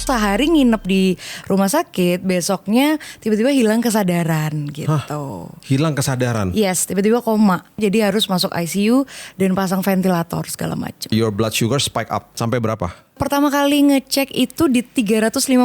Sehari nginep di rumah sakit, besoknya tiba-tiba hilang kesadaran gitu. Hah? Hilang kesadaran? Yes, tiba-tiba koma. Jadi harus masuk ICU dan pasang ventilator segala macam. Your blood sugar spike up sampai berapa? Pertama kali ngecek itu di 356.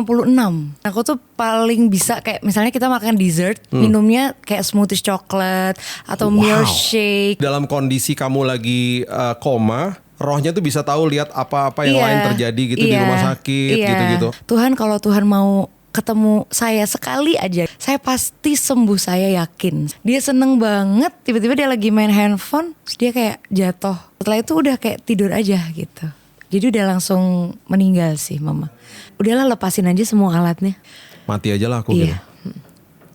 Aku tuh paling bisa kayak misalnya kita makan dessert, minumnya kayak smoothies coklat atau milkshake. Dalam kondisi kamu lagi koma, rohnya tuh bisa tahu lihat apa-apa yang lain terjadi gitu di rumah sakit gitu-gitu. Tuhan, kalau Tuhan mau ketemu saya sekali aja, saya pasti sembuh, saya yakin. Dia seneng banget, tiba-tiba dia lagi main handphone, terus dia kayak jatuh. Setelah itu udah kayak tidur aja gitu. Jadi udah langsung meninggal sih mama. Udahlah, lepasin aja semua alatnya. Mati aja lah aku gitu.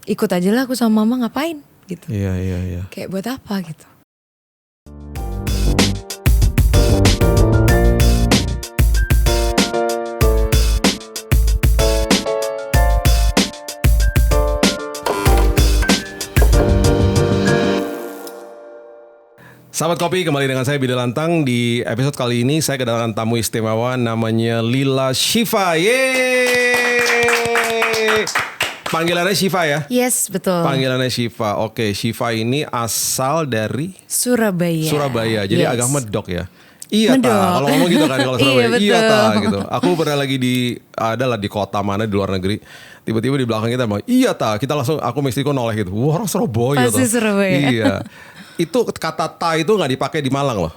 Ikut aja lah aku sama mama, ngapain gitu. Iya. Kayak buat apa gitu. Sahabat Kopi, kembali dengan saya Bida Lantang. Di episode kali ini saya kedatangan tamu istimewa namanya Lila Shiva. Yeay! Panggilannya Shiva ya? Yes, betul. Panggilannya Shiva. Oke, Shiva ini asal dari Surabaya. Jadi agak medok ya. Iya ta, kalau ngomong gitu kan kalau Surabaya. Iya ta gitu. Aku pernah lagi di kota mana di luar negeri. Tiba-tiba di belakang kita bilang, iya ta, kita langsung aku istriku noleh gitu. Wah, orang Surabaya. Pasti Surabaya. Iya. Itu kata ta itu nggak dipakai di Malang loh.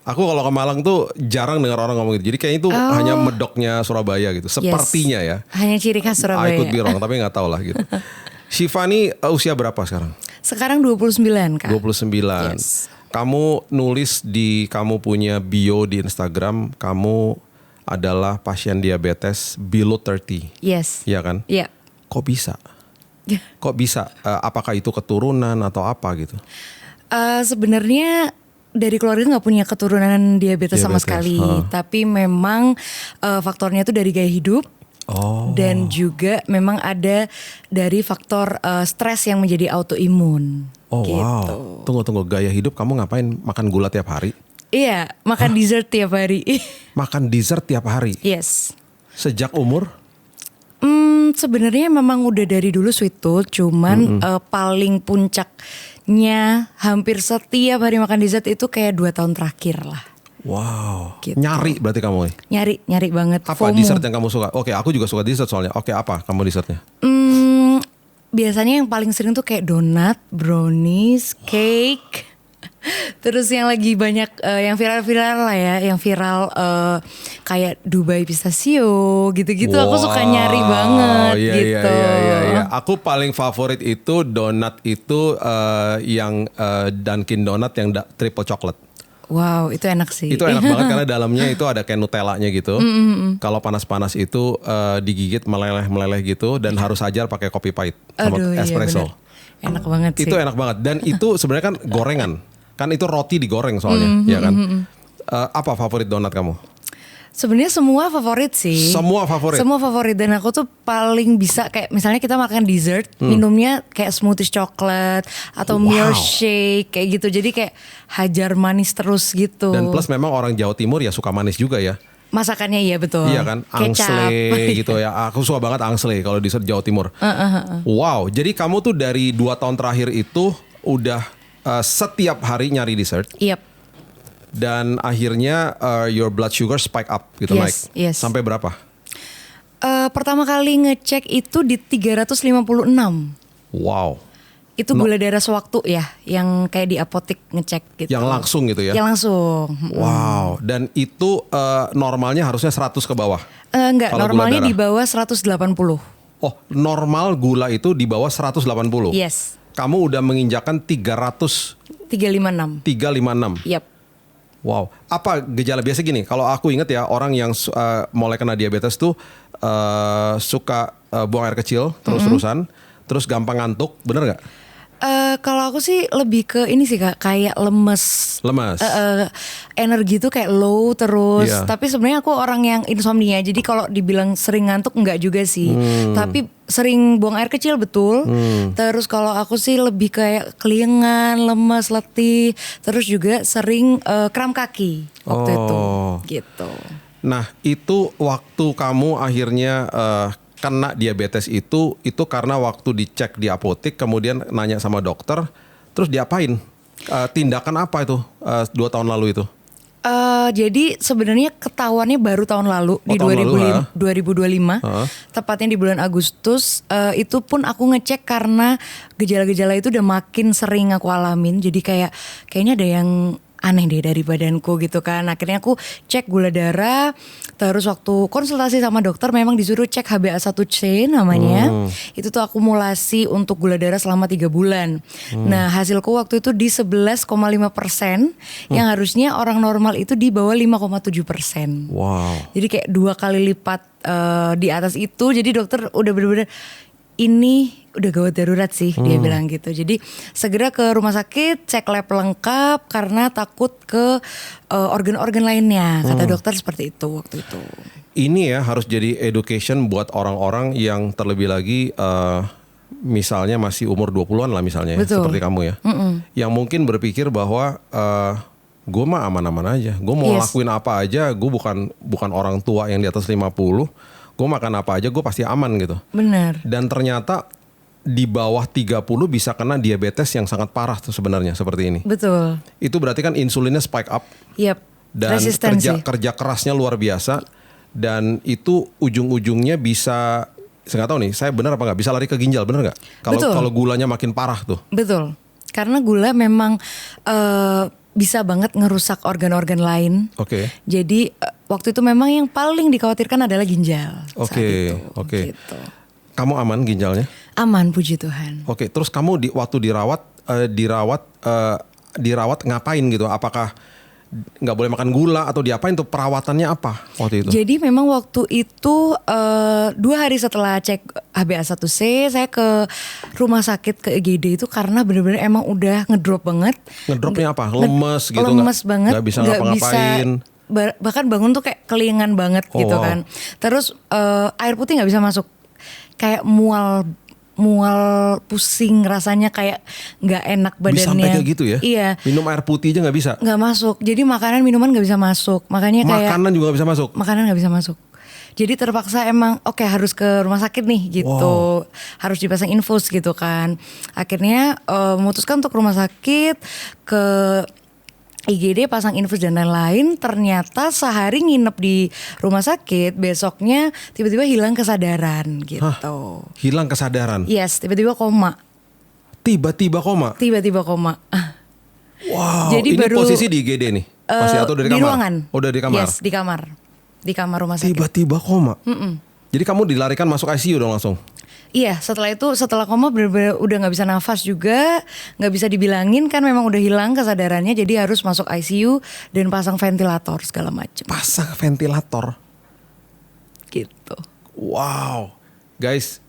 Aku kalau ke Malang tuh jarang dengar orang ngomong gitu. Jadi kayaknya itu hanya medoknya Surabaya gitu. Sepertinya ya. Hanya ciri khas Surabaya. I could be wrong, tapi nggak tahu lah gitu. Shiva nih usia berapa sekarang? Sekarang 29 Kak. 29. Yes. Kamu nulis kamu punya bio di Instagram, kamu adalah pasien diabetes below 30. Yes. Iya kan? Iya. Kok bisa? Kok bisa? Apakah itu keturunan atau apa gitu? Sebenarnya dari keluarga nggak punya keturunan diabetes sama sekali, tapi memang faktornya itu dari gaya hidup. Dan juga memang ada dari faktor stres yang menjadi autoimun. Gitu. Wow. Tunggu, gaya hidup kamu ngapain? Makan gula tiap hari? Iya, makan dessert tiap hari. Makan dessert tiap hari? Yes. Sejak umur? Sebenarnya memang udah dari dulu sweet tooth, cuman paling puncaknya hampir setiap hari makan dessert itu kayak 2 tahun terakhir lah. Wow, gitu. Nyari berarti kamu nih? Nyari banget. Apa dessert yang kamu suka? Oke, aku juga suka dessert soalnya. Oke, apa kamu dessertnya? Biasanya yang paling sering tuh kayak donat, brownies, cake. Terus yang lagi banyak yang viral-viral lah ya, yang viral kayak Dubai pistachio gitu-gitu. Aku suka nyari banget gitu. Iya. Aku paling favorit itu donat itu yang Dunkin Donut yang triple chocolate. Wow, itu enak sih. Itu enak banget karena dalamnya itu ada kayak Nutellanya gitu. Kalau panas-panas itu digigit meleleh gitu dan harus sajar pakai kopi pahit sama espresso. Iya, enak banget sih. Itu enak banget dan itu sebenarnya kan gorengan. Kan itu roti digoreng soalnya, ya kan? Apa favorit donat kamu? Sebenarnya semua favorit sih. Semua favorit dan aku tuh paling bisa kayak misalnya kita makan dessert, minumnya kayak smoothies coklat atau milkshake kayak gitu. Jadi kayak hajar manis terus gitu. Dan plus memang orang Jawa Timur ya suka manis juga ya. Masakannya iya betul. Iya kan, angsle gitu ya. Aku suka banget angsle kalau di Jawa Timur. Wow, jadi kamu tuh dari 2 tahun terakhir itu udah setiap hari nyari dessert. Yep. Dan akhirnya your blood sugar spike up gitu, naik. Yes. Sampai berapa? Pertama kali ngecek itu di 356. Wow. Itu gula darah sewaktu ya, yang kayak di apotek ngecek gitu. Yang langsung gitu ya? Yang langsung. Wow, dan itu normalnya harusnya 100 ke bawah? Enggak, normalnya di bawah 180. Oh, normal gula itu di bawah 180? Yes. Kamu udah menginjakan 356? 356? Yap. Wow, apa gejala biasa gini? Kalau aku ingat ya, orang yang mulai kena diabetes tuh suka buang air kecil terus-terusan, terus gampang ngantuk, bener nggak? Kalau aku sih lebih ke ini sih Kak, kayak lemes. Lemas. Energi tuh kayak low terus. Iya. Tapi sebenarnya aku orang yang insomnia. Jadi kalau dibilang sering ngantuk enggak juga sih. Tapi sering buang air kecil betul. Terus kalau aku sih lebih kayak keliengan, lemes, letih. Terus juga sering kram kaki waktu itu. Gitu. Nah, itu waktu kamu akhirnya kena diabetes itu karena waktu dicek di apotek kemudian nanya sama dokter, terus diapain? Tindakan apa itu 2 tahun lalu itu? Jadi sebenarnya ketahuannya baru tahun lalu di tahun lalu, 2025, tepatnya di bulan Agustus. Itu pun aku ngecek karena gejala-gejala itu udah makin sering aku alamin. Jadi kayaknya ada yang aneh deh dari badanku gitu kan. Akhirnya aku cek gula darah. Terus waktu konsultasi sama dokter memang disuruh cek HbA1c namanya. Itu tuh akumulasi untuk gula darah selama 3 bulan. Nah hasilku waktu itu di 11,5%. Yang harusnya orang normal itu di bawah 5,7%. Wow. Jadi kayak 2 kali lipat di atas itu. Jadi dokter udah bener-bener ini udah gawat darurat sih dia bilang gitu. Jadi segera ke rumah sakit, cek lab lengkap karena takut ke organ-organ lainnya. Kata dokter seperti itu waktu itu. Ini ya harus jadi education buat orang-orang yang terlebih lagi misalnya masih umur 20-an lah misalnya ya, seperti kamu ya. Yang mungkin berpikir bahwa gue mah aman-aman aja. Gue mau lakuin apa aja, gue bukan orang tua yang di atas 50. Gue makan apa aja gue pasti aman gitu. Benar. Dan ternyata di bawah 30 bisa kena diabetes yang sangat parah tuh sebenarnya seperti ini. Betul. Itu berarti kan insulinnya spike up. Yep. Dan Resistensi. kerja kerasnya luar biasa. Dan itu ujung-ujungnya bisa, saya nggak tahu nih, saya benar apa nggak bisa lari ke ginjal, benar nggak? Kalau gulanya makin parah tuh. Betul. Karena gula memang bisa banget ngerusak organ-organ lain. Oke. Jadi waktu itu memang yang paling dikhawatirkan adalah ginjal. Oke. Gitu. Kamu aman ginjalnya? Aman, puji Tuhan. Oke. Terus kamu waktu dirawat ngapain gitu? Apakah nggak boleh makan gula atau diapain tuh, perawatannya apa waktu itu? Jadi memang waktu itu 2 hari setelah cek HbA1c saya ke rumah sakit ke IGD itu karena benar-benar emang udah ngedrop banget. Ngedropnya apa? Lemes gitu? Lemes banget. Nggak bisa ngapa-ngapain. Bahkan bangun tuh kayak kelingan banget gitu kan. Terus air putih nggak bisa masuk. Kayak mual pusing rasanya, kayak nggak enak badannya. Bisa sampai kayak gitu ya? Iya. Minum air putih aja nggak bisa? Nggak masuk. Jadi makanan minuman nggak bisa masuk. Makanya kayak makanan juga nggak bisa masuk. Makanan nggak bisa masuk. Jadi terpaksa emang harus ke rumah sakit nih gitu. Wow. Harus dipasang infus gitu kan. Akhirnya memutuskan untuk rumah sakit, ke IGD pasang infus dan lain-lain. Ternyata sehari nginep di rumah sakit, besoknya tiba-tiba hilang kesadaran gitu. Hah? Hilang kesadaran? Yes, tiba-tiba koma. Tiba-tiba koma? Tiba-tiba koma. Wow. Jadi ini baru, posisi di IGD nih? Masih atau dari kamar? Di ruangan. Oh, dari kamar? Yes, di kamar. Di kamar rumah sakit. Tiba-tiba koma? Jadi kamu dilarikan masuk ICU dong langsung? Iya, setelah koma bener-bener udah nggak bisa nafas juga, nggak bisa dibilangin kan, memang udah hilang kesadarannya, jadi harus masuk ICU dan pasang ventilator segala macam. Pasang ventilator? Gitu. Wow, guys,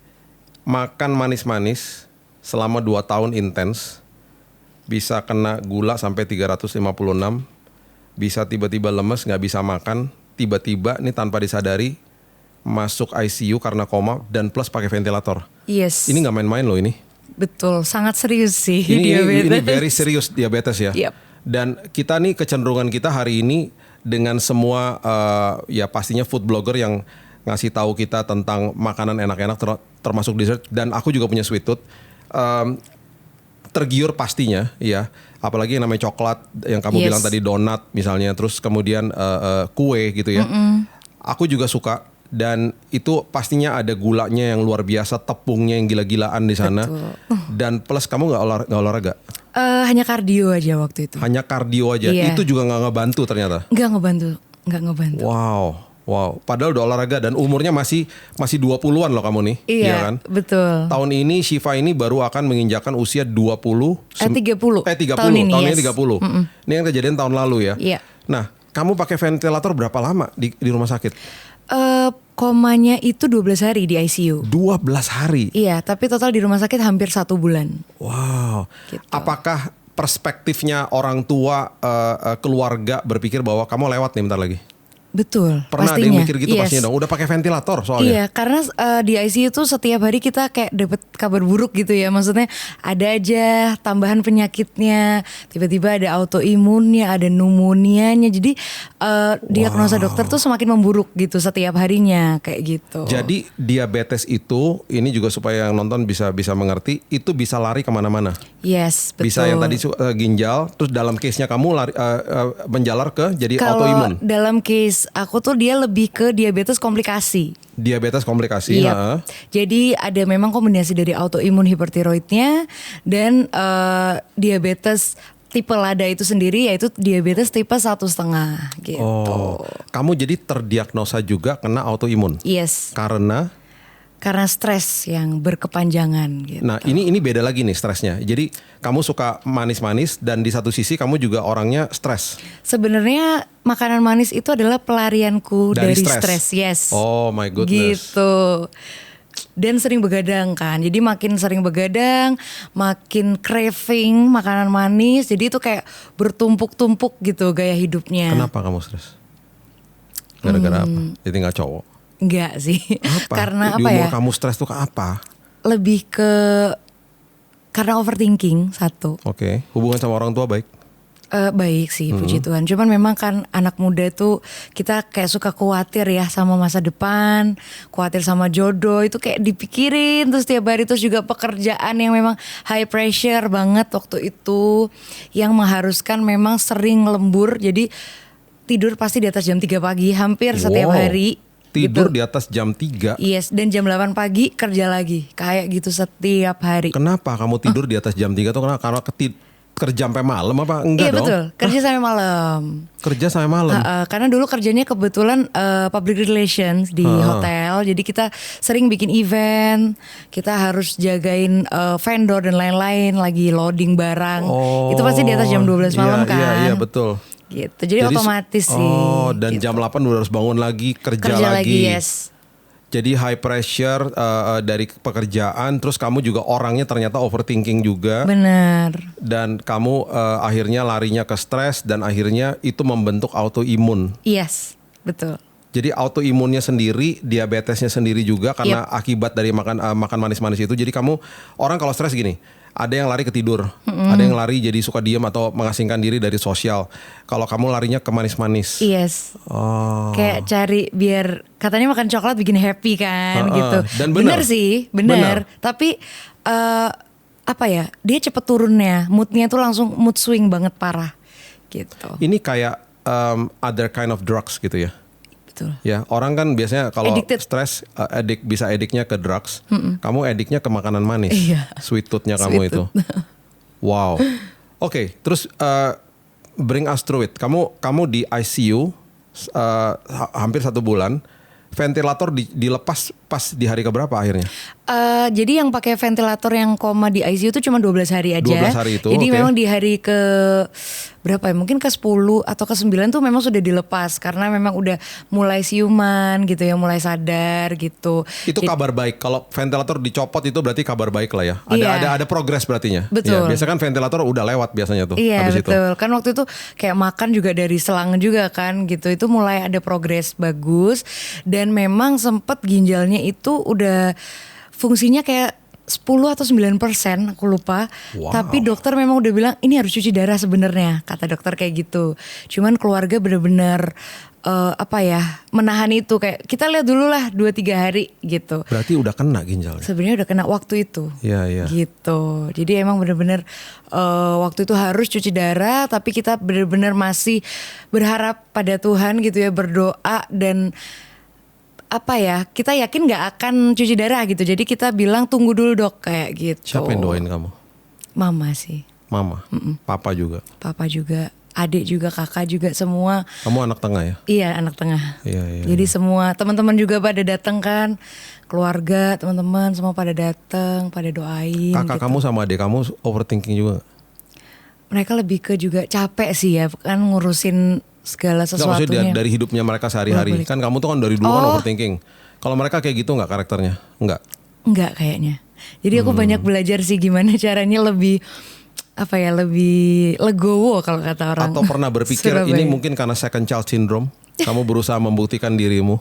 makan manis-manis selama 2 tahun intens, bisa kena gula sampai 356, bisa tiba-tiba lemes, nggak bisa makan, tiba-tiba nih tanpa disadari masuk ICU karena koma dan plus pakai ventilator. Yes. Ini nggak main-main loh ini. Betul, sangat serius sih diabetes. Ini very serius diabetes ya. Yep. Dan kita nih, kecenderungan kita hari ini dengan semua ya pastinya food blogger yang ngasih tahu kita tentang makanan enak-enak termasuk dessert, dan aku juga punya sweet tooth. Tergiur pastinya ya, apalagi yang namanya coklat yang kamu bilang tadi, donat misalnya, terus kemudian kue gitu ya. Aku juga suka. Dan itu pastinya ada gulanya yang luar biasa, tepungnya yang gila-gilaan di sana. Dan plus kamu nggak olahraga? Hanya kardio aja waktu itu. Hanya kardio aja. Iya. Itu juga nggak ngebantu ternyata? Nggak ngebantu. Wow. Padahal udah olahraga dan umurnya masih 20-an loh kamu nih. Iya kan? Betul. Tahun ini Shiva ini baru akan menginjakkan usia 30. 30. Tahun ini 30. Ini yang kejadian tahun lalu ya. Iya. Nah, kamu pakai ventilator berapa lama di rumah sakit? Komanya itu 12 hari di ICU. 12 hari? Iya, tapi total di rumah sakit hampir 1 bulan. Wow. Gitu. Apakah perspektifnya orang tua, keluarga berpikir bahwa kamu lewat nih bentar lagi? Betul, Pernah pastinya. ada yang mikir gitu pastinya dong. Udah pakai ventilator soalnya. Iya, karena di ICU tuh setiap hari kita kayak dapet kabar buruk gitu ya. Maksudnya ada aja tambahan penyakitnya, tiba-tiba ada autoimunnya, ada pneumonia-nya. Jadi diagnosa dokter tuh semakin memburuk gitu setiap harinya kayak gitu. Jadi diabetes itu, ini juga supaya yang nonton bisa mengerti, itu bisa lari kemana-mana. Yes, betul. Bisa yang tadi ginjal, terus dalam case-nya kamu lari, menjalar ke jadi Kalau autoimun. dalam case aku tuh dia lebih ke diabetes komplikasi. Diabetes komplikasi. Iya. Jadi ada memang kombinasi dari autoimun hipertiroidnya dan diabetes tipe LADA itu sendiri, yaitu diabetes tipe 1,5 gitu. Oh, kamu jadi terdiagnosa juga kena autoimun. Yes. Karena stres yang berkepanjangan gitu. Nah ini beda lagi nih stresnya. Jadi kamu suka manis-manis dan di satu sisi kamu juga orangnya stres. Sebenarnya makanan manis itu adalah pelarianku dari stres. Yes. Oh my goodness. Gitu. Dan sering begadang kan. Jadi makin sering begadang, makin craving makanan manis. Jadi itu kayak bertumpuk-tumpuk gitu gaya hidupnya. Kenapa kamu stres? Gara-gara apa? Jadi nggak cowok? Enggak sih. Apa? Karena di apa umur ya? kamu stres tuh ke apa? Lebih ke karena overthinking satu. Oke. Hubungan sama orang tua baik? Baik sih, puji Tuhan. Cuman memang kan anak muda tuh kita kayak suka khawatir ya sama masa depan, khawatir sama jodoh, itu kayak dipikirin terus tiap hari. Terus juga pekerjaan yang memang high pressure banget waktu itu, yang mengharuskan memang sering lembur. Jadi tidur pasti di atas jam 3 pagi hampir setiap hari. Tidur gitu. di atas jam 3? Yes, dan jam 8 pagi kerja lagi. Kayak gitu setiap hari. Kenapa kamu tidur di atas jam 3 tuh? Karena kerja sampai malam apa enggak iya, dong? Betul, kerja sampai malam. Kerja sampai malam? Karena dulu kerjanya kebetulan public relations di hotel. Jadi kita sering bikin event. Kita harus jagain vendor dan lain-lain. Lagi loading barang. Itu pasti di atas jam 12 malam kan. Iya betul. Gitu, jadi otomatis sih. Oh, dan gitu. jam 8 udah harus bangun lagi, kerja lagi. Yes. Jadi high pressure dari pekerjaan, terus kamu juga orangnya ternyata overthinking juga. Benar. Dan kamu akhirnya larinya ke stres dan akhirnya itu membentuk autoimun. Yes, betul. Jadi autoimunnya sendiri, diabetesnya sendiri juga karena akibat dari makan manis-manis itu. Jadi kamu orang kalau stres gini, ada yang lari ke tidur, ada yang lari jadi suka diam atau mengasingkan diri dari sosial. Kalau kamu larinya ke manis-manis. Yes. Oh. Kayak cari biar katanya makan coklat bikin happy kan gitu. Dan bener sih, bener. Tapi apa ya? Dia cepet turunnya, moodnya tuh langsung mood swing banget parah gitu. Ini kayak other kind of drugs gitu ya. Betul. Ya, orang kan biasanya kalau Addicted. stres bisa adiknya ke drugs. Kamu adiknya ke makanan manis. Iya. Sweet tooth-nya kamu Sweet itu. tooth. Wow. Oke, terus bring us through it. Kamu di ICU hampir 1 bulan. Ventilator dilepas pas di hari keberapa akhirnya? Jadi yang pakai ventilator yang koma di ICU itu cuma 12 hari aja. 12 hari itu, jadi oke. memang di hari ke berapa ya? Mungkin ke 10 atau ke 9 tuh memang sudah dilepas. Karena memang udah mulai siuman gitu ya, mulai sadar gitu. Itu kabar baik. Kalau ventilator dicopot itu berarti kabar baik lah ya. Iya. Ada progres berartinya. Betul. Ya, biasa kan ventilator udah lewat biasanya tuh. Iya habis betul. itu. Kan waktu itu kayak makan juga dari selang juga kan gitu. Itu mulai ada progres bagus. Dan memang sempet ginjalnya itu udah fungsinya kayak 10 atau 9%, aku lupa. Wow. Tapi dokter memang udah bilang ini harus cuci darah sebenarnya, kata dokter kayak gitu. Cuman keluarga benar-benar menahan itu, kayak kita lihat dulu lah 2-3 hari gitu. Berarti udah kena ginjalnya. Sebenarnya udah kena waktu itu. Iya. Gitu. Jadi emang benar-benar waktu itu harus cuci darah, tapi kita benar-benar masih berharap pada Tuhan gitu ya, berdoa dan kita yakin nggak akan cuci darah gitu. Jadi kita bilang tunggu dulu dok kayak gitu. Siapa yang doain kamu? Mama sih. Mama, papa juga. Papa juga, adik juga, kakak juga, semua. Kamu anak tengah ya? Iya anak tengah. Iya. Jadi semua teman-teman juga pada datang kan, keluarga, teman-teman semua pada datang, pada doain. Kakak gitu. kamu sama adik kamu overthinking juga gak? Mereka lebih ke juga capek sih ya, kan ngurusin segala Nggak, maksudnya sesuatunya. dari hidupnya mereka sehari-hari. Kan kamu tuh kan dari dulu kan overthinking. Kalau mereka kayak gitu nggak karakternya? Enggak kayaknya. Jadi aku banyak belajar sih gimana caranya lebih lebih legowo kalau kata orang. Atau pernah berpikir ini mungkin karena second child syndrome, kamu berusaha membuktikan dirimu.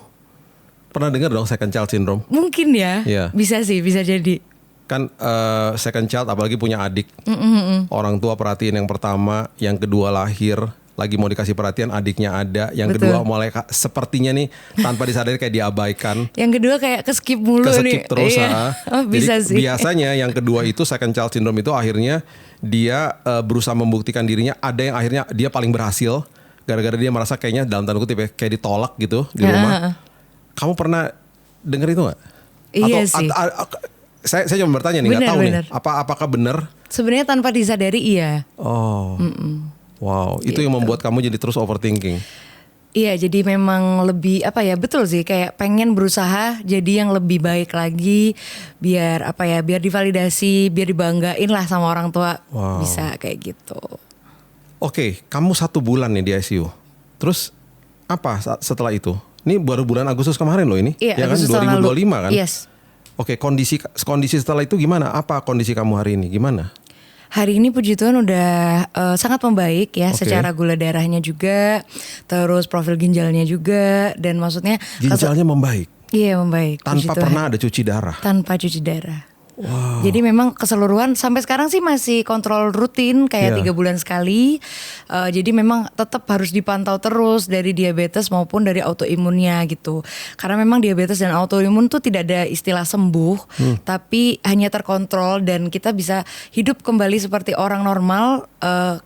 Pernah dengar dong second child syndrome? Mungkin ya, bisa sih, bisa jadi. Kan second child apalagi punya adik, orang tua perhatiin yang pertama, yang kedua lahir, lagi mau dikasih perhatian adiknya ada, yang kedua mulai sepertinya nih tanpa disadari kayak diabaikan. Yang kedua kayak keskip mulu nih. Terus. Bisa Jadi sih. biasanya yang kedua itu second child syndrome itu akhirnya dia berusaha membuktikan dirinya, ada yang akhirnya dia paling berhasil gara-gara dia merasa kayaknya dalam tanda kutip kayak ditolak gitu di rumah. Kamu pernah denger itu nggak? Iya sih. Saya cuma bertanya nih, nggak tahu nih. Apakah benar? Sebenarnya tanpa disadari iya. Oh. Wow, itu yang membuat kamu jadi terus overthinking. Iya, jadi memang lebih betul sih, kayak pengen berusaha jadi yang lebih baik lagi, biar biar divalidasi, biar dibanggain lah sama orang tua. Wow. Bisa kayak gitu. Oke, kamu 1 bulan nih di ICU. Terus apa setelah itu? Ini baru bulan Agustus kemarin loh ini. Iya, ya kan 2025 kan? Yes. Oke, kondisi setelah itu gimana? Apa kondisi kamu hari ini? Gimana? Hari ini puji Tuhan udah sangat membaik ya, secara gula darahnya juga, terus profil ginjalnya juga, dan maksudnya ginjalnya membaik. Iya, membaik. Tanpa pernah ada cuci darah. Tanpa cuci darah. Wow. Jadi memang keseluruhan sampai sekarang sih masih kontrol rutin kayak 3 bulan sekali. Jadi memang tetap harus dipantau terus dari diabetes maupun dari autoimunnya gitu. Karena memang diabetes dan autoimun tuh tidak ada istilah sembuh, tapi hanya terkontrol dan kita bisa hidup kembali seperti orang normal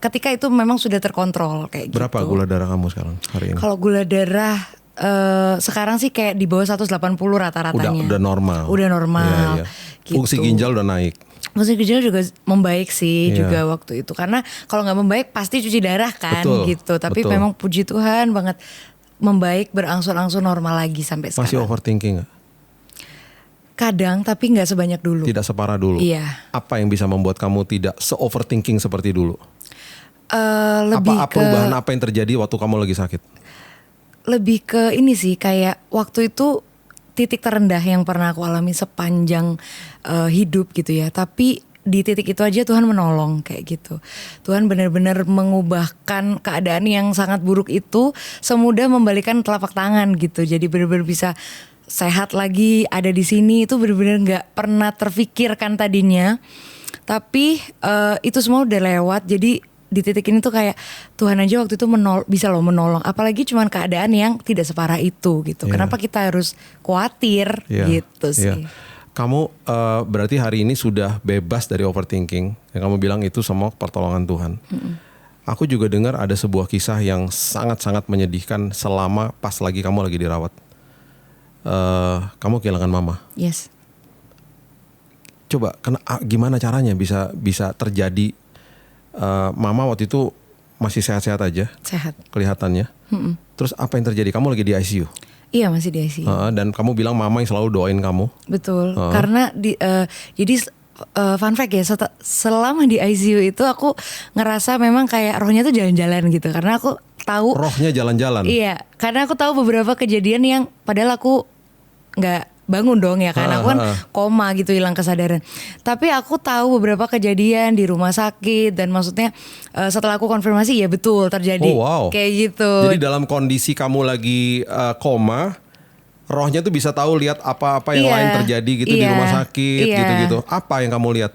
ketika itu memang sudah terkontrol kayak gitu. Berapa gula darah kamu sekarang hari ini? Kalau gula darah sekarang sih kayak di bawah 180 rata-ratanya. Udah normal. Udah normal. Iya. Gitu. Fungsi ginjal udah naik. Fungsi ginjal juga membaik sih juga waktu itu. Karena kalau nggak membaik pasti cuci darah kan. Gitu. Tapi memang puji Tuhan banget membaik, berangsur-angsur normal lagi sampai sekarang. Masih overthinking nggak? Kadang, tapi nggak sebanyak dulu. Tidak separah dulu. Iya. Apa yang bisa membuat kamu tidak se-overthinking seperti dulu? Perubahan apa yang terjadi waktu kamu lagi sakit? Lebih ke ini sih, kayak waktu itu titik terendah yang pernah aku alami sepanjang hidup gitu ya. Tapi di titik itu aja Tuhan menolong kayak gitu. Tuhan benar-benar mengubahkan keadaan yang sangat buruk itu semudah membalikan telapak tangan gitu. Jadi benar-benar bisa sehat lagi, ada di sini, itu benar-benar nggak pernah terfikirkan tadinya. Tapi itu semua udah lewat. Jadi di titik ini tuh kayak Tuhan aja waktu itu bisa menolong. Apalagi cuman keadaan yang tidak separah itu gitu. Kenapa kita harus khawatir gitu sih. Kamu berarti hari ini sudah bebas dari overthinking. Yang kamu bilang itu semua pertolongan Tuhan. Aku juga dengar ada sebuah kisah yang sangat-sangat menyedihkan selama pas kamu lagi dirawat. Kamu kehilangan mama. Yes. Coba gimana caranya bisa terjadi? Mama waktu itu masih sehat-sehat aja. Sehat. Kelihatannya. Terus apa yang terjadi? Kamu lagi di ICU? Iya, masih di ICU. Dan kamu bilang mama yang selalu doain kamu. Betul. Karena jadi fun fact ya, selama di ICU itu aku ngerasa memang kayak rohnya tuh jalan-jalan gitu. Karena aku tahu rohnya jalan-jalan. Iya, karena aku tahu beberapa kejadian yang padahal aku nggak bangun dong ya kan, aku kan koma gitu, hilang kesadaran. Tapi aku tahu beberapa kejadian di rumah sakit dan maksudnya setelah aku konfirmasi ya betul terjadi. Oh, wow. Kayak gitu. Jadi dalam kondisi kamu lagi koma, rohnya tuh bisa tahu lihat apa-apa yang lain terjadi gitu di rumah sakit gitu-gitu. Apa yang kamu lihat?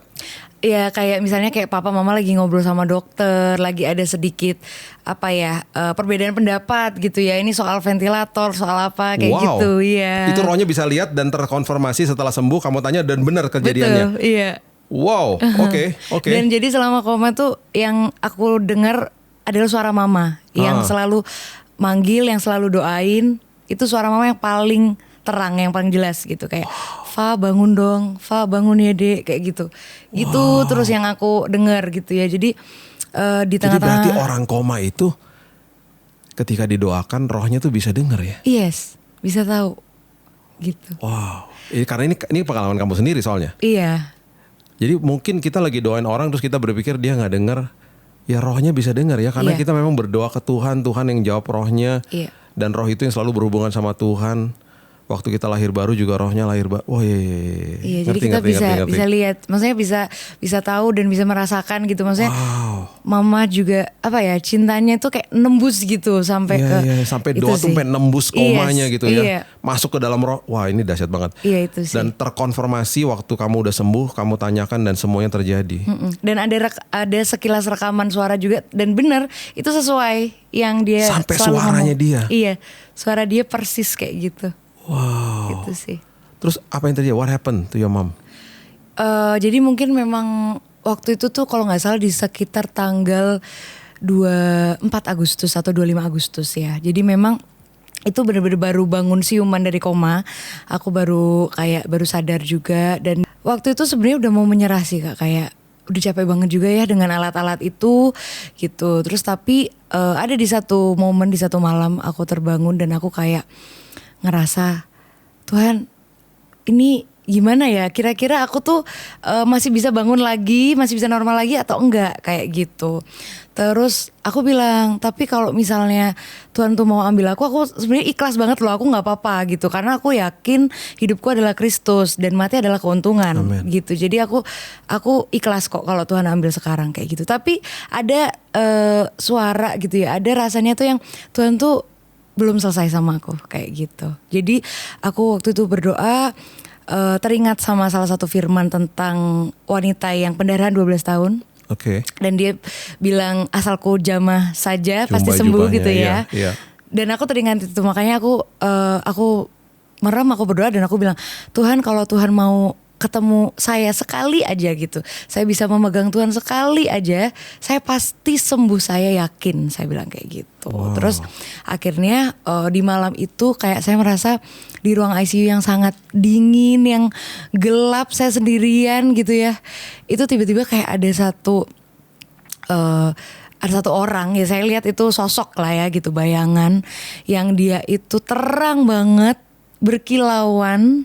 Ya kayak misalnya kayak papa mama lagi ngobrol sama dokter, lagi ada sedikit perbedaan pendapat gitu ya, ini soal ventilator, soal apa kayak gitu. Iya. Itu rohnya bisa lihat dan terkonfirmasi setelah sembuh, kamu tanya dan benar kejadiannya. Betul, iya. Wow, oke. Dan jadi selama koma tuh yang aku dengar adalah suara mama yang selalu manggil, yang selalu doain. Itu suara mama yang paling terang, yang paling jelas gitu, kayak Fa bangun dong, Fa bangun ya dek, kayak gitu. Itu terus yang aku dengar gitu ya. Jadi di tengah-tengah. Jadi berarti orang koma itu ketika didoakan rohnya tuh bisa dengar ya? Yes, bisa tahu gitu. Wow, karena ini pengalaman kamu sendiri soalnya. Iya. Jadi mungkin kita lagi doain orang terus kita berpikir dia nggak dengar, ya rohnya bisa dengar ya, karena kita memang berdoa ke Tuhan, Tuhan yang jawab rohnya, dan roh itu yang selalu berhubungan sama Tuhan. waktu kita lahir baru juga rohnya lahir baru. Wah iya. Iya, jadi kita bisa lihat, maksudnya bisa tahu dan bisa merasakan gitu. Maksudnya mama juga apa ya, cintanya itu kayak nembus gitu sampai sampai doa tuh sampai nembus komanya gitu ya. Masuk ke dalam roh. Wah, ini dahsyat banget. Iya itu sih. Dan terkonfirmasi waktu kamu udah sembuh, kamu tanyakan dan semuanya terjadi. Dan ada sekilas rekaman suara juga dan benar itu sesuai yang dia sampai selalu suaranya ngomong. dia. Iya, suara dia persis kayak gitu. Wow. Gitu sih. Terus apa yang terjadi? What happened to your mom? Jadi mungkin memang waktu itu tuh kalau nggak salah di sekitar tanggal 24 Agustus atau 25 Agustus ya. Jadi memang itu benar-benar baru bangun siuman dari koma. Aku baru sadar juga, dan waktu itu sebenarnya udah mau menyerah sih Kak, kayak udah capek banget juga ya dengan alat-alat itu gitu. Terus tapi ada di satu momen, di satu malam aku terbangun dan aku kayak ngerasa, Tuhan ini gimana ya, kira-kira aku tuh masih bisa bangun lagi, masih bisa normal lagi atau enggak, kayak gitu. Terus aku bilang, tapi kalau misalnya Tuhan tuh mau ambil aku sebenarnya ikhlas banget loh, aku gak apa-apa gitu. Karena aku yakin hidupku adalah Kristus dan mati adalah keuntungan. Amen. Gitu. Jadi aku ikhlas kok kalau Tuhan ambil sekarang kayak gitu. Tapi ada suara gitu ya, ada rasanya tuh yang Tuhan tuh belum selesai sama aku kayak gitu. Jadi aku waktu itu berdoa, teringat sama salah satu firman tentang wanita yang pendarahan 12 tahun. Oke. Dan dia bilang asalku jamah saja pasti sembuh gitu ya. Iya. Dan aku teringat itu, makanya aku merem, aku berdoa dan aku bilang, Tuhan kalau Tuhan mau ketemu saya sekali aja gitu, saya bisa memegang Tuhan sekali aja, saya pasti sembuh, saya yakin, saya bilang kayak gitu. Wow. Terus akhirnya di malam itu kayak saya merasa di ruang ICU yang sangat dingin, yang gelap, saya sendirian gitu ya. Itu tiba-tiba kayak ada satu orang ya, saya lihat itu sosok lah ya gitu, bayangan yang dia itu terang banget, berkilauan,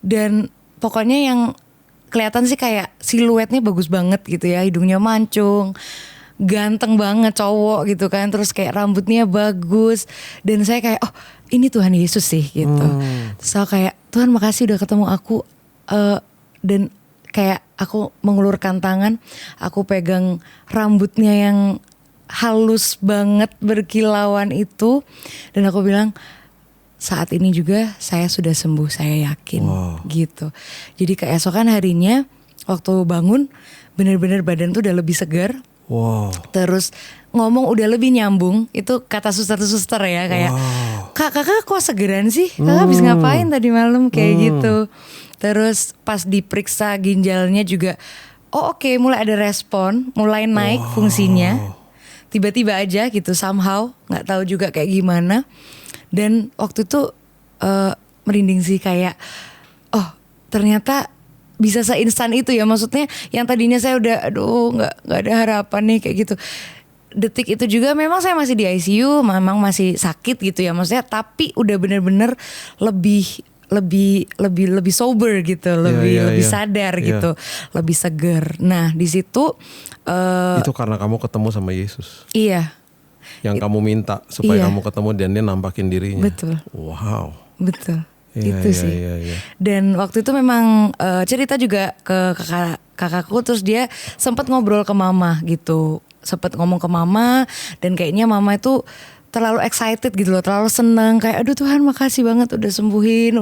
dan pokoknya yang kelihatan sih kayak siluetnya bagus banget gitu ya, hidungnya mancung, ganteng banget cowok gitu kan, terus kayak rambutnya bagus, dan saya kayak oh ini Tuhan Yesus sih gitu. Terus saya kayak Tuhan makasih udah ketemu aku, dan kayak aku mengulurkan tangan, aku pegang rambutnya yang halus banget berkilauan itu, dan aku bilang saat ini juga saya sudah sembuh, saya yakin. Gitu. Jadi keesokan harinya waktu bangun benar-benar badan tuh udah lebih segar. Terus ngomong udah lebih nyambung. Itu kata suster-suster ya, kayak kakak kok segeran sih, kakak habis ngapain tadi malam kayak gitu. Terus pas diperiksa ginjalnya juga oke, mulai ada respon, mulai naik fungsinya. Tiba-tiba aja gitu, somehow gak tahu juga kayak gimana. Dan waktu itu merinding sih, kayak oh ternyata bisa seinstan itu ya. Maksudnya yang tadinya saya udah aduh nggak ada harapan nih kayak gitu. Detik itu juga memang saya masih di ICU, memang masih sakit gitu ya maksudnya, tapi udah bener-bener lebih sober gitu, lebih sadar gitu, lebih seger. Nah di situ itu karena kamu ketemu sama Yesus. Iya. Yang kamu minta supaya kamu ketemu dan dia nampakin dirinya. Betul. Wow. Betul. Itu sih. Dan waktu itu memang cerita juga ke kakakku, terus dia sempat ngobrol ke mama gitu. Sempat ngomong ke mama, dan kayaknya mama itu terlalu excited gitu loh, terlalu seneng, kayak aduh Tuhan makasih banget udah sembuhin,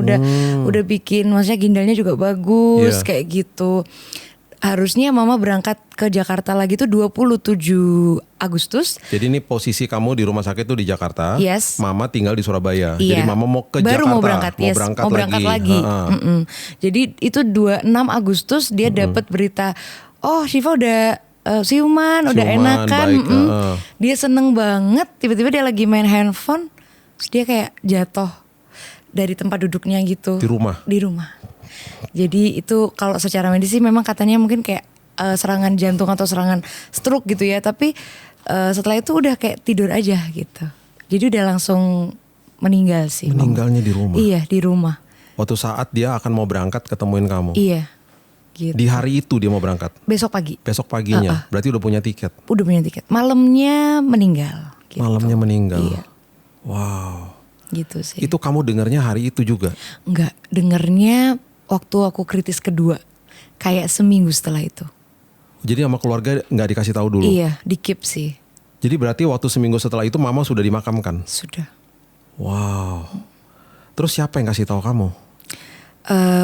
udah bikin maksudnya ginjalnya juga bagus kayak gitu. Harusnya mama berangkat ke Jakarta lagi tuh 27 Agustus. Jadi ini posisi kamu di rumah sakit tuh di Jakarta. Yes. Mama tinggal di Surabaya. Jadi mama mau ke Baru Jakarta. mau berangkat lagi. Jadi itu 26 Agustus dia dapat berita, oh Syifa udah siuman, udah enakan. Dia seneng banget. Tiba-tiba dia lagi main handphone, terus dia kayak jatuh dari tempat duduknya gitu. Di rumah. Jadi itu kalau secara medis sih memang katanya mungkin kayak serangan jantung atau serangan stroke gitu ya. Tapi setelah itu udah kayak tidur aja gitu. Jadi udah langsung meninggal sih. Meninggalnya di rumah? Iya, di rumah. Waktu saat dia akan mau berangkat ketemuin kamu? Iya gitu. Di hari itu dia mau berangkat? Besok pagi. Besok paginya? Berarti udah punya tiket? Udah punya tiket. Malamnya meninggal gitu. Malamnya meninggal? Iya. Wow. Gitu sih. Itu kamu dengarnya hari itu juga? Enggak, dengernya waktu aku kritis kedua. Kayak seminggu setelah itu. Jadi sama keluarga nggak dikasih tahu dulu? Iya, di keep sih. Jadi berarti waktu seminggu setelah itu mama sudah dimakamkan? Sudah. Wow. Terus siapa yang kasih tahu kamu?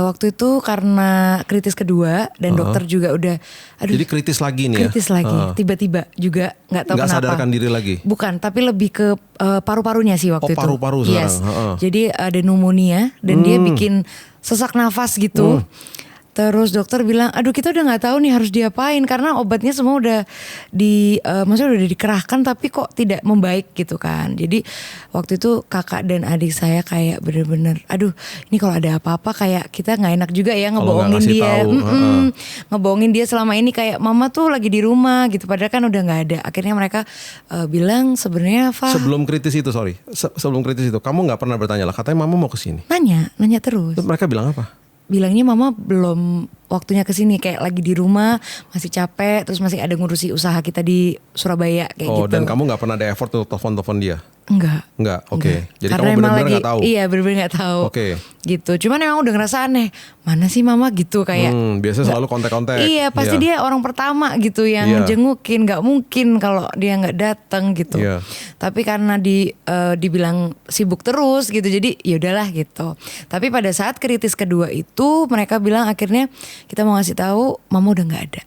Waktu itu karena kritis kedua dan dokter juga udah, aduh. Jadi kritis lagi nih kritis lagi, tiba-tiba juga nggak tahu nggak kenapa. sadarkan diri lagi? Bukan, tapi lebih ke paru-parunya sih waktu itu. Paru-paru sekarang. Jadi ada pneumonia dan dia bikin sesak nafas gitu. Terus dokter bilang, aduh kita udah nggak tahu nih harus diapain karena obatnya semua udah maksudnya udah dikerahkan tapi kok tidak membaik gitu kan. Jadi waktu itu kakak dan adik saya kayak bener-bener, aduh ini kalau ada apa-apa kayak kita nggak enak juga ya ngebohongin dia, ngebohongin dia selama ini kayak mama tuh lagi di rumah gitu. Padahal kan udah nggak ada. Akhirnya mereka bilang sebenarnya sebelum kritis itu sebelum kritis itu kamu nggak pernah bertanya lah katanya mama mau kesini? Nanya terus. Terus mereka bilang apa? Bilangnya mama belum waktunya kesini, kayak lagi di rumah masih capek, terus masih ada ngurusi usaha kita di Surabaya kayak gitu. Oh, dan kamu nggak pernah ada effort untuk telepon dia? Enggak. Oke. Jadi karena kamu benar-benar nggak tahu? Iya, benar-benar nggak tahu. Oke. Gitu. Cuman emang udah ngerasa aneh. Mana sih mama gitu kayak. Biasanya selalu kontak-kontak. Iya, pasti dia orang pertama gitu yang jengukin. Nggak mungkin kalau dia nggak datang gitu. Tapi karena dibilang sibuk terus gitu, jadi ya udahlah gitu. Tapi pada saat kritis kedua itu mereka bilang akhirnya kita mau ngasih tahu mama udah nggak ada.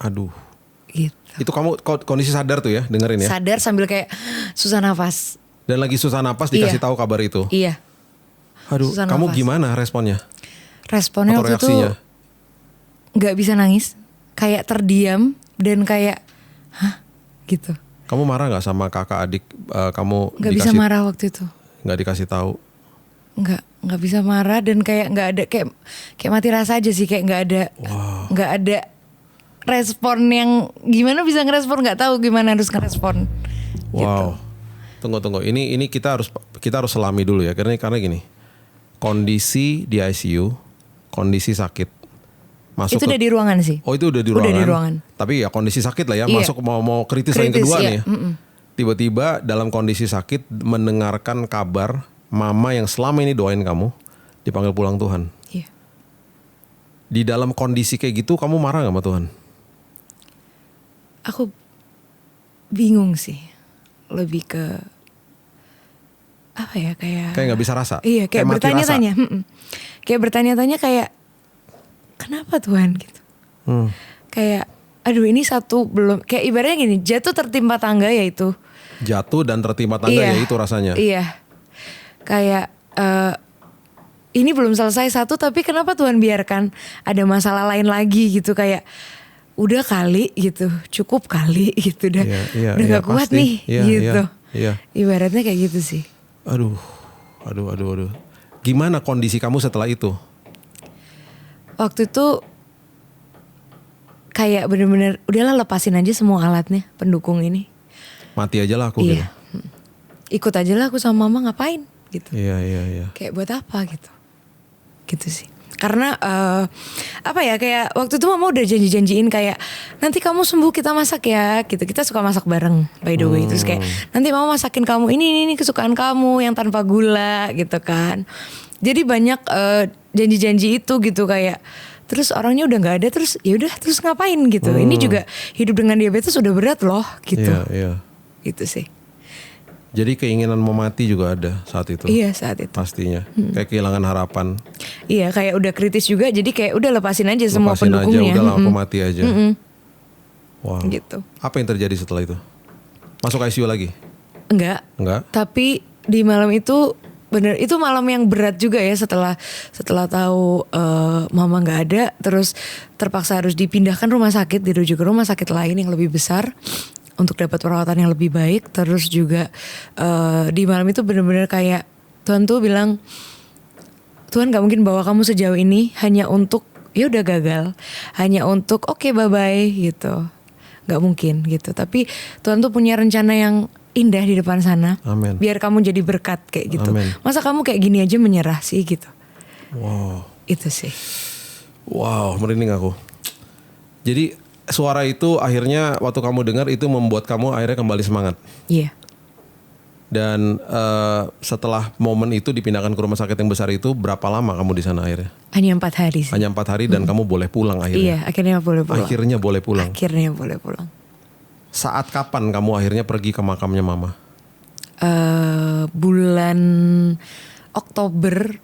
Aduh. Gitu. Itu kamu kondisi sadar tuh ya, dengerin ya? Sadar sambil kayak susah nafas. Dan lagi susah nafas dikasih tahu kabar itu? Iya. Aduh, susah kamu nafas. Gimana responnya? Responnya waktu itu gak bisa nangis. Kayak terdiam dan kayak, hah gitu. Kamu marah gak sama kakak adik kamu? Gak bisa marah waktu itu. Gak dikasih tahu? Gak bisa marah dan kayak gak ada, kayak mati rasa aja sih. Kayak gak ada, gak ada respon yang gimana bisa ngerespon, nggak tahu gimana harus ngerespon. Wow. Gitu. Tunggu. Ini kita harus selami dulu ya karena gini. Kondisi di ICU, kondisi sakit. Masuk itu udah di ruangan sih. Oh, itu udah di ruangan. Udah di ruangan. Tapi ya kondisi sakit lah ya, masuk mau kritis yang kedua nih ya. Tiba-tiba dalam kondisi sakit mendengarkan kabar mama yang selama ini doain kamu dipanggil pulang Tuhan. Iya. Di dalam kondisi kayak gitu kamu marah gak sama Tuhan? Aku bingung sih, lebih ke apa ya kayak nggak bisa rasa. Iya, kayak bertanya-tanya, kayak bertanya-tanya kayak kenapa Tuhan gitu. Kayak aduh ini satu belum, kayak ibaratnya gini, jatuh tertimpa tangga ya itu. Jatuh dan tertimpa tangga ya itu rasanya. Iya, kayak ini belum selesai satu tapi kenapa Tuhan biarkan ada masalah lain lagi gitu, kayak udah kali gitu, cukup kali gitu, udah gak kuat nih gitu. Ibaratnya kayak gitu sih. Aduh. Gimana kondisi kamu setelah itu? Waktu itu kayak bener-bener udahlah lepasin aja semua alatnya, pendukung ini. Mati aja lah aku gitu. Ikut aja lah aku sama mama ngapain gitu. Iya. Kayak buat apa gitu. Gitu sih. Karena apa ya, kayak waktu itu mama udah janji-janjiin kayak nanti kamu sembuh kita masak ya gitu. Kita suka masak bareng by the way. Terus kayak nanti mama masakin kamu ini kesukaan kamu yang tanpa gula gitu kan. Jadi banyak janji-janji itu gitu kayak. Terus orangnya udah nggak ada, terus ya udah terus ngapain gitu. Ini juga hidup dengan diabetes udah berat loh gitu. Iya. Gitu sih. Jadi keinginan mau mati juga ada saat itu. Iya, saat itu. Pastinya. Kayak kehilangan harapan. Iya, kayak udah kritis juga. Jadi kayak udah lepasin aja semua pendukungnya. Udah aku mati aja. Wow. Gitu. Apa yang terjadi setelah itu? Masuk ICU lagi? Enggak. Tapi di malam itu bener, itu malam yang berat juga ya, setelah tahu mama nggak ada, terus terpaksa harus dipindahkan rumah sakit, dirujuk ke rumah sakit lain yang lebih besar untuk dapat perawatan yang lebih baik. Terus juga di malam itu benar-benar kayak Tuhan tuh bilang, Tuhan gak mungkin bawa kamu sejauh ini hanya untuk ya udah gagal, hanya untuk oke, bye bye gitu, gak mungkin gitu. Tapi Tuhan tuh punya rencana yang indah di depan sana. Amen. Biar kamu jadi berkat kayak gitu. Amen. Masa kamu kayak gini aja menyerah sih gitu. Wow. Itu sih. Wow, merinding aku. Jadi suara itu akhirnya waktu kamu dengar itu membuat kamu akhirnya kembali semangat. Iya. Dan setelah momen itu dipindahkan ke rumah sakit yang besar itu, berapa lama kamu di sana akhirnya? Hanya 4 hari sih. Hanya 4 hari dan kamu boleh pulang akhirnya? Iya, akhirnya boleh pulang. Akhirnya boleh pulang? Akhirnya boleh pulang. Saat kapan kamu akhirnya pergi ke makamnya mama? Bulan Oktober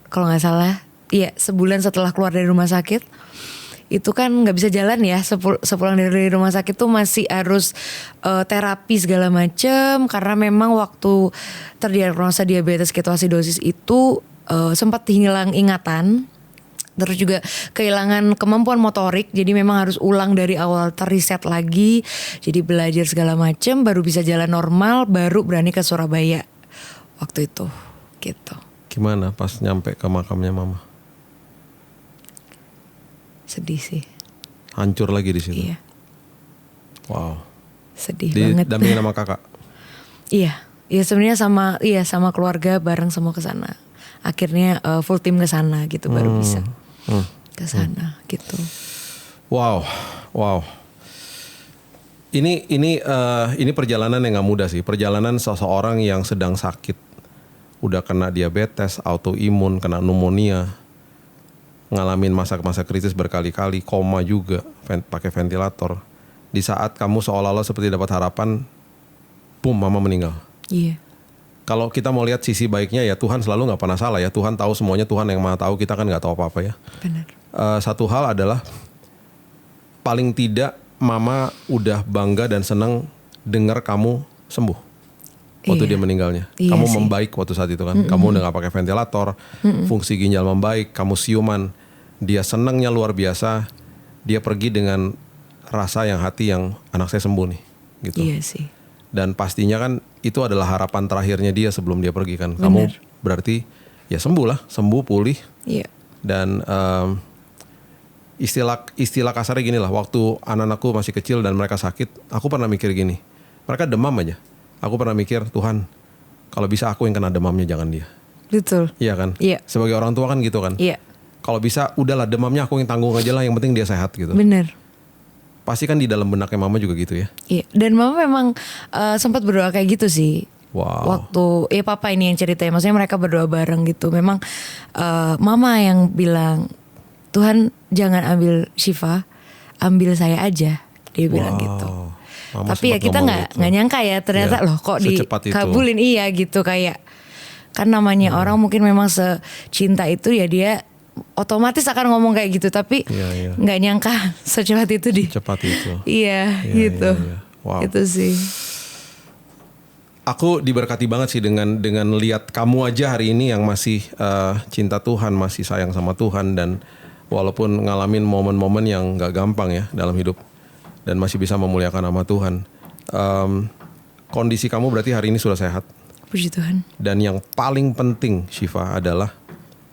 kalau nggak salah. Iya, sebulan setelah keluar dari rumah sakit. Itu kan nggak bisa jalan ya, sepulang dari rumah sakit tuh masih harus terapi segala macem, karena memang waktu terdiagnosa diabetes ketoasidosis itu sempat hilang ingatan, terus juga kehilangan kemampuan motorik, jadi memang harus ulang dari awal, teriset lagi, jadi belajar segala macem baru bisa jalan normal, baru berani ke Surabaya waktu itu gitu. Gimana pas nyampe ke makamnya mama? Sedih sih. Hancur lagi di situ. Iya. Wow. Sedih banget. Didampingin sama kakak. Iya, sebenarnya sama keluarga bareng semua ke sana. Akhirnya full tim ke sana gitu baru bisa ke sana gitu. Wow. Ini perjalanan yang nggak mudah sih. Perjalanan seseorang yang sedang sakit, udah kena diabetes, autoimun, kena pneumonia, ngalamin masa-masa kritis berkali-kali, koma juga, pakai ventilator. Di saat kamu seolah-olah seperti dapat harapan, boom, mama meninggal. Iya. Kalau kita mau lihat sisi baiknya ya, Tuhan selalu nggak pernah salah ya. Tuhan tahu semuanya, Tuhan yang maha tahu, kita kan nggak tahu apa-apa ya. Benar. Satu hal adalah paling tidak mama udah bangga dan senang dengar kamu sembuh waktu dia meninggalnya. Iya kamu sih. membaik waktu saat itu kan. Kamu udah gak pakai ventilator, fungsi ginjal membaik, kamu siuman. Dia senangnya luar biasa. Dia pergi dengan rasa hati yang anak saya sembuh nih gitu. Iya sih. Dan pastinya kan itu adalah harapan terakhirnya dia sebelum dia pergi kan. Kamu berarti ya sembuh pulih. Iya. Dan istilah kasarnya gini lah, waktu anak-anakku masih kecil dan mereka sakit, aku pernah mikir gini, mereka demam aja, aku pernah mikir, Tuhan kalau bisa aku yang kena demamnya, jangan dia. Betul. Iya kan? Iya. Sebagai orang tua kan gitu kan. Iya. Kalau bisa udahlah demamnya aku yang tanggung aja lah, yang penting dia sehat gitu. Bener. Pasti kan di dalam benaknya mama juga gitu ya. Iya. Dan mama memang sempat berdoa kayak gitu sih. Wow. Waktu papa ini yang cerita, maksudnya mereka berdoa bareng gitu. Memang mama yang bilang, Tuhan jangan ambil Syifa, ambil saya aja, dia bilang gitu. Mama tapi ya kita nggak nyangka ya ternyata loh kok dikabulin. Iya gitu, kayak kan namanya orang mungkin memang secinta itu ya, dia otomatis akan ngomong kayak gitu, tapi nggak nyangka secepat itu Secepat itu. Iya gitu. Iya. Wow. Itu sih. Aku diberkati banget sih dengan lihat kamu aja hari ini yang masih cinta Tuhan, masih sayang sama Tuhan, dan walaupun ngalamin momen-momen yang gak gampang ya dalam hidup, dan masih bisa memuliakan nama Tuhan. Kondisi kamu berarti hari ini sudah sehat. Puji Tuhan. Dan yang paling penting Syifa adalah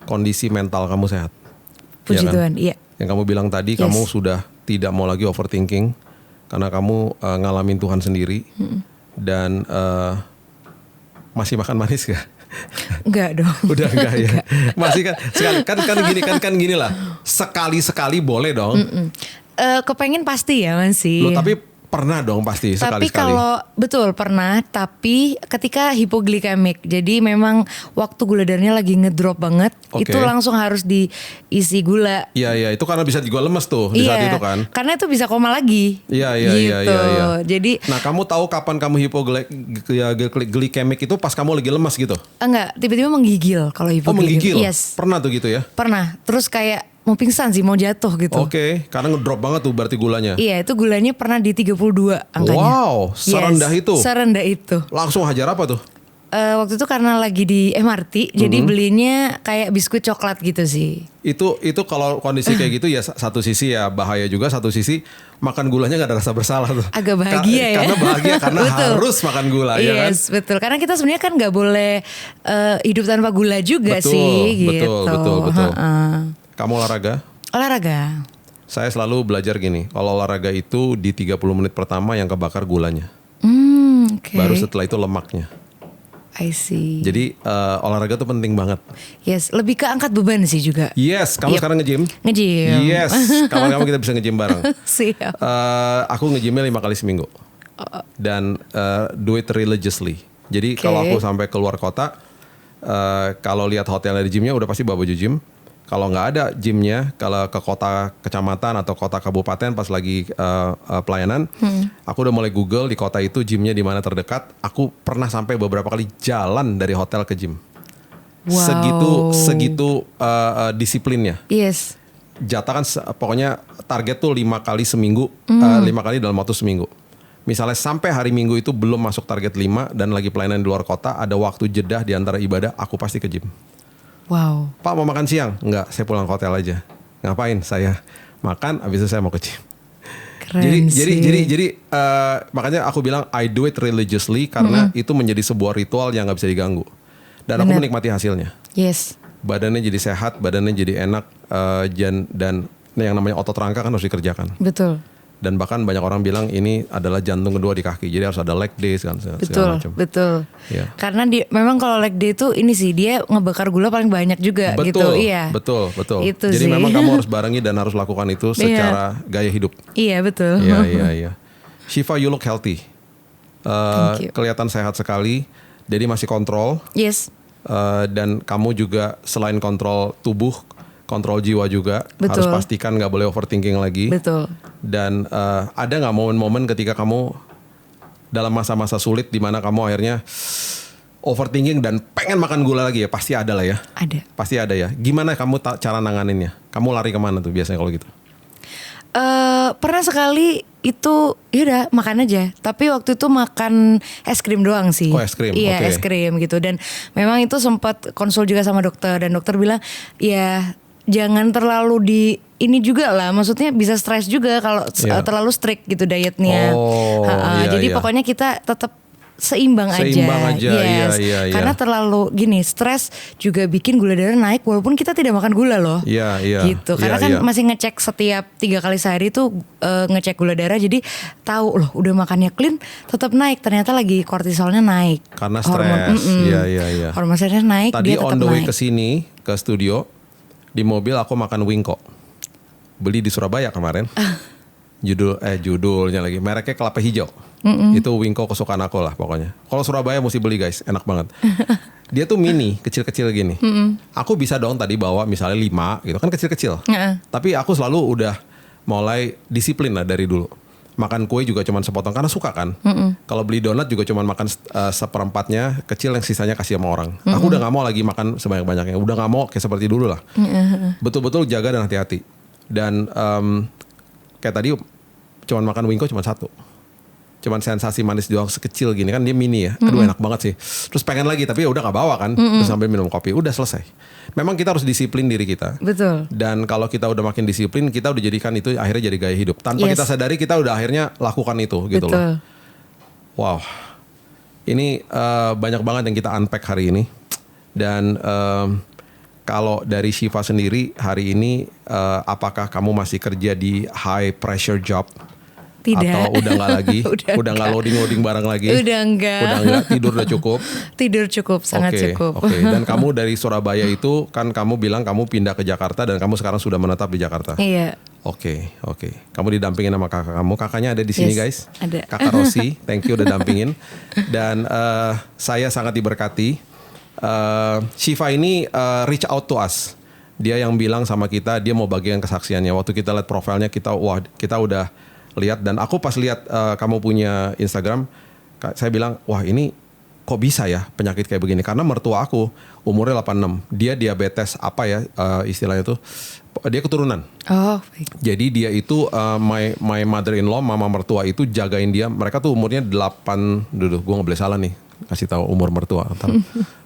kondisi mental kamu sehat. Puji ya kan? Tuhan, iya. Yang kamu bilang tadi, kamu sudah tidak mau lagi overthinking karena kamu ngalamin Tuhan sendiri. Dan masih makan manis gak? Enggak dong. Udah enggak ya. Masih kan gini lah. Sekali-sekali boleh dong. Kepengen pasti ya masih. Loh, tapi pernah dong pasti sekali-sekali. Tapi kalau betul pernah, tapi ketika hipoglikemik. Jadi memang waktu gula darahnya lagi ngedrop banget, itu langsung harus diisi gula. Iya, itu karena bisa juga lemes tuh di saat itu kan. Karena itu bisa koma lagi. Iya. Jadi nah, kamu tahu kapan kamu hipoglikemik itu pas kamu lagi lemas gitu? Enggak, tiba-tiba menggigil kalau hipoglikemik. Oh, menggigil? Yes. Pernah tuh gitu ya? Pernah. Terus kayak mau pingsan sih, mau jatuh gitu. Oke, karena ngedrop banget tuh berarti gulanya. Iya, itu gulanya pernah di 32 angkanya. Wow, serendah itu? Serendah itu. Langsung hajar apa tuh? Waktu itu karena lagi di MRT, jadi belinya kayak biskuit coklat gitu sih. Itu kalau kondisi kayak gitu ya, satu sisi ya bahaya juga, satu sisi makan gulanya gak ada rasa bersalah tuh. Agak bahagia ya. Karena bahagia, karena harus makan gula ya kan. Yes, betul. Karena kita sebenarnya kan gak boleh hidup tanpa gula juga sih gitu. Betul. Kamu olahraga? Olahraga. Saya selalu belajar gini, kalau olahraga itu di 30 menit pertama yang kebakar gulanya. Okay. Baru setelah itu lemaknya. I see. Jadi olahraga tuh penting banget. Yes, lebih ke angkat beban sih juga. Yes, kamu sekarang nge-gym? Nge-gym. Yes, kawan-kawan kita bisa nge-gym bareng. Siap. Aku nge-gymnya 5 kali seminggu. Dan do it religiously. Jadi kalau aku sampai keluar kota, kalau lihat hotelnya di gymnya udah pasti bawa baju gym. Kalau nggak ada gymnya, kalau ke kota kecamatan atau kota kabupaten pas lagi pelayanan, aku udah mulai Google di kota itu gymnya di mana terdekat. Aku pernah sampai beberapa kali jalan dari hotel ke gym. Wow. Segitu disiplinnya. Yes. Jatah kan pokoknya target tuh 5 kali seminggu, 5 kali dalam waktu seminggu. Misalnya sampai hari Minggu itu belum masuk target 5 dan lagi pelayanan di luar kota, ada waktu jedah di antara ibadah, aku pasti ke gym. Wow. Pak mau makan siang? Enggak, saya pulang ke hotel aja. Ngapain? Saya makan, habis itu saya mau ke gym. Keren Jadi makanya aku bilang I do it religiously karena itu menjadi sebuah ritual yang nggak bisa diganggu. Dan aku menikmati hasilnya. Yes. Badannya jadi sehat, badannya jadi enak, dan yang namanya otot rangka kan harus dikerjakan. Betul. Dan bahkan banyak orang bilang ini adalah jantung kedua di kaki, jadi harus ada leg day kan segala macam. Betul. Ya. Karena memang kalau leg day itu ini sih dia ngebakar gula paling banyak juga gitu. Iya. Betul. Itu jadi sih. memang kamu harus barengi dan harus lakukan itu secara gaya hidup. Iya betul. Iya. Shiva, you look healthy. Thank you. Kelihatan sehat sekali. Jadi masih kontrol. Yes. Dan kamu juga selain kontrol tubuh, kontrol jiwa juga. Betul. Harus pastikan nggak boleh overthinking lagi. Betul. Dan ada nggak momen-momen ketika kamu dalam masa-masa sulit di mana kamu akhirnya overthinking dan pengen makan gula lagi ya? Pasti ada lah ya. Ada. Pasti ada ya. Gimana kamu cara nanganinnya? Kamu lari kemana tuh biasanya kalau gitu? Pernah sekali itu yaudah makan aja. Tapi waktu itu makan es krim doang sih. Oh, es krim, Iya oke. es krim gitu. Dan memang itu sempat konsul juga sama dokter. Dan dokter bilang ya jangan terlalu ini juga lah, maksudnya bisa stres juga kalau terlalu strict gitu dietnya. Jadi pokoknya kita tetap seimbang aja. Yes. Iya. Karena terlalu gini, stres juga bikin gula darah naik walaupun kita tidak makan gula loh. Iya. Gitu. Karena kan masih ngecek setiap 3 kali sehari tuh ngecek gula darah, jadi tahu loh udah makannya clean tetap naik, ternyata lagi kortisolnya naik. Karena stres. Iya. Hormon stresnya naik, Tadi dia tetap on the way naik. ke sini ke studio, di mobil aku makan wingko. Beli di Surabaya kemarin. Judulnya lagi mereknya kelapa hijau. Itu wingko kesukaan aku lah pokoknya. Kalau Surabaya mesti beli guys, enak banget. Dia tuh mini, kecil-kecil gini. Aku bisa dong tadi bawa misalnya 5 gitu kan, kecil-kecil. Tapi aku selalu udah mulai disiplin lah dari dulu. Makan kue juga cuman sepotong karena suka kan. Kalau beli donat juga cuman makan seperempatnya kecil, yang sisanya kasih sama orang. Aku udah gak mau lagi makan sebanyak-banyaknya. Udah gak mau kayak seperti dulu lah. Betul-betul jaga dan hati-hati. Dan kayak tadi cuman makan wingko cuman 1. Cuman sensasi manis doang sekecil gini kan, dia mini ya. Aduh enak banget sih. Terus pengen lagi tapi ya udah gak bawa kan. Terus sambil minum kopi, udah selesai. Memang kita harus disiplin diri kita. Betul. Dan kalau kita udah makin disiplin, kita udah jadikan itu akhirnya jadi gaya hidup. Tanpa kita sadari kita udah akhirnya lakukan itu gitu loh. Wow. Ini banyak banget yang kita unpack hari ini. Dan kalau dari Shiva sendiri hari ini, apakah kamu masih kerja di high pressure job? Tidak. Atau udah nggak lagi? udah nggak loading barang lagi? Udah enggak. Tidur udah cukup? Tidur cukup, sangat cukup. Oke. Dan kamu dari Surabaya itu kan kamu bilang kamu pindah ke Jakarta dan kamu sekarang sudah menetap di Jakarta. Iya. Oke. Kamu didampingin sama kakak kamu. Kakaknya ada di sini guys. Ada. Kakak Rosi, thank you udah dampingin. Dan saya sangat diberkati. Shiva ini reach out to us. Dia yang bilang sama kita dia mau bagikan kesaksiannya. Waktu kita lihat profilnya kita udah lihat, dan aku pas lihat kamu punya Instagram, saya bilang wah ini kok bisa ya penyakit kayak begini, karena mertua aku umurnya 86, dia diabetes apa ya istilahnya tuh, dia keturunan. Oh, baik. Jadi dia itu my mother-in-law, mama mertua itu jagain dia, mereka tuh umurnya 8, gue nggak boleh salah nih kasih tahu umur mertua, ntar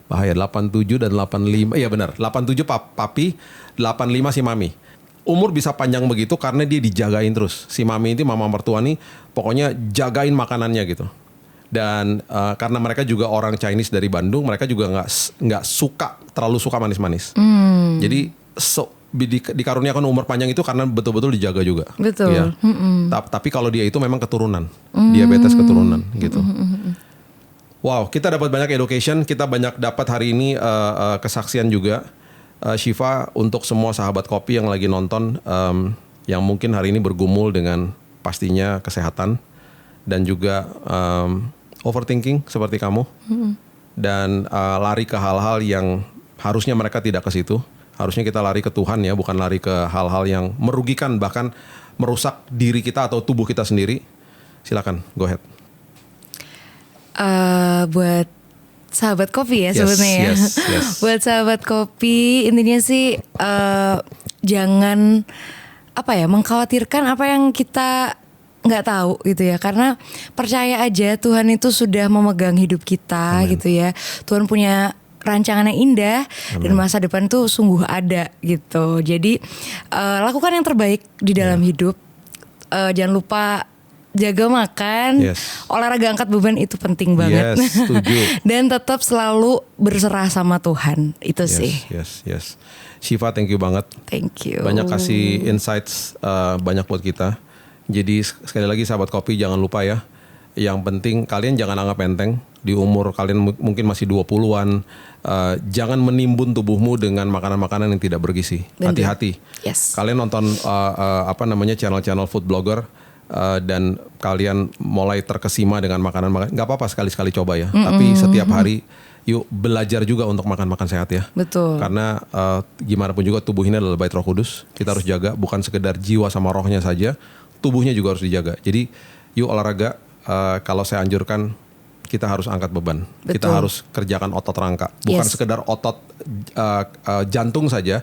bahaya. 87 dan 85, iya benar, 87 papi, 85 si mami. Umur bisa panjang begitu karena dia dijagain terus. Si mami itu mama mertua nih pokoknya jagain makanannya gitu. Dan karena mereka juga orang Chinese dari Bandung, mereka juga nggak terlalu suka manis-manis. Jadi dikaruniakan umur panjang itu karena betul-betul dijaga juga. Betul. Ya. Tapi kalau dia itu memang keturunan, diabetes keturunan gitu. Wow, kita dapat banyak education, kita banyak dapat hari ini kesaksian juga. Shiva, untuk semua sahabat kopi yang lagi nonton, yang mungkin hari ini bergumul dengan pastinya kesehatan dan juga overthinking seperti kamu dan lari ke hal-hal yang harusnya mereka tidak ke situ. Harusnya kita lari ke Tuhan ya, bukan lari ke hal-hal yang merugikan bahkan merusak diri kita atau tubuh kita sendiri. Silakan, go ahead. Buat sahabat kopi ya sebenarnya. Yes. Buat sahabat kopi intinya sih jangan mengkhawatirkan apa yang kita nggak tahu gitu ya, karena percaya aja Tuhan itu sudah memegang hidup kita. Amen. Gitu ya. Tuhan punya rancangan yang indah. Amen. Dan masa depan tuh sungguh ada gitu. Jadi lakukan yang terbaik di dalam hidup. Jangan lupa jaga makan, olahraga angkat beban itu penting banget. Setuju. Dan tetap selalu berserah sama Tuhan, itu sih. Yes. Syifa, thank you banget. Thank you. Banyak kasih insights banyak buat kita. Jadi sekali lagi sahabat kopi jangan lupa ya. Yang penting kalian jangan anggap enteng. Di umur kalian mungkin masih 20-an. Jangan menimbun tubuhmu dengan makanan-makanan yang tidak bergizi. Hati-hati. Yes. Kalian nonton channel-channel food blogger. Dan kalian mulai terkesima dengan makanan-makanan, nggak apa-apa sekali-sekali coba ya. Tapi setiap hari yuk belajar juga untuk makan sehat ya. Betul. Karena gimana pun juga tubuh ini adalah bait Roh Kudus. Kita harus jaga, bukan sekedar jiwa sama rohnya saja, tubuhnya juga harus dijaga. Jadi yuk olahraga. Kalau saya anjurkan kita harus angkat beban. Betul. Kita harus kerjakan otot rangka, bukan sekedar otot jantung saja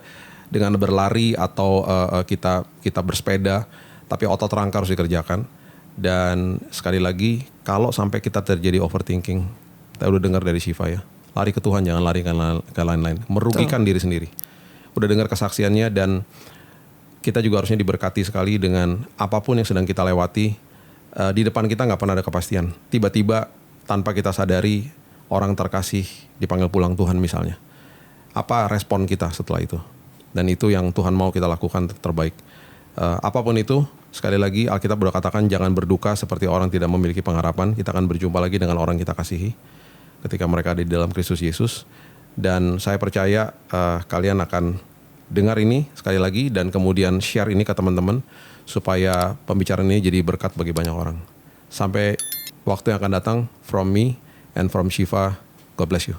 dengan berlari atau kita bersepeda. Tapi otot rangka harus dikerjakan. Dan sekali lagi, kalau sampai kita terjadi overthinking, kita udah dengar dari Syifa ya, lari ke Tuhan, jangan lari ke lain-lain. Merugikan diri sendiri. Udah dengar kesaksiannya dan kita juga harusnya diberkati sekali dengan apapun yang sedang kita lewati. Di depan kita gak pernah ada kepastian. Tiba-tiba tanpa kita sadari, orang terkasih dipanggil pulang Tuhan misalnya. Apa respon kita setelah itu? Dan itu yang Tuhan mau kita lakukan terbaik. Apapun itu, sekali lagi Alkitab sudah katakan jangan berduka seperti orang tidak memiliki pengharapan. Kita akan berjumpa lagi dengan orang kita kasihi ketika mereka ada di dalam Kristus Yesus. Dan saya percaya kalian akan dengar ini sekali lagi dan kemudian share ini ke teman-teman supaya pembicaraan ini jadi berkat bagi banyak orang. Sampai waktu yang akan datang, from me and from Syifa, God bless you.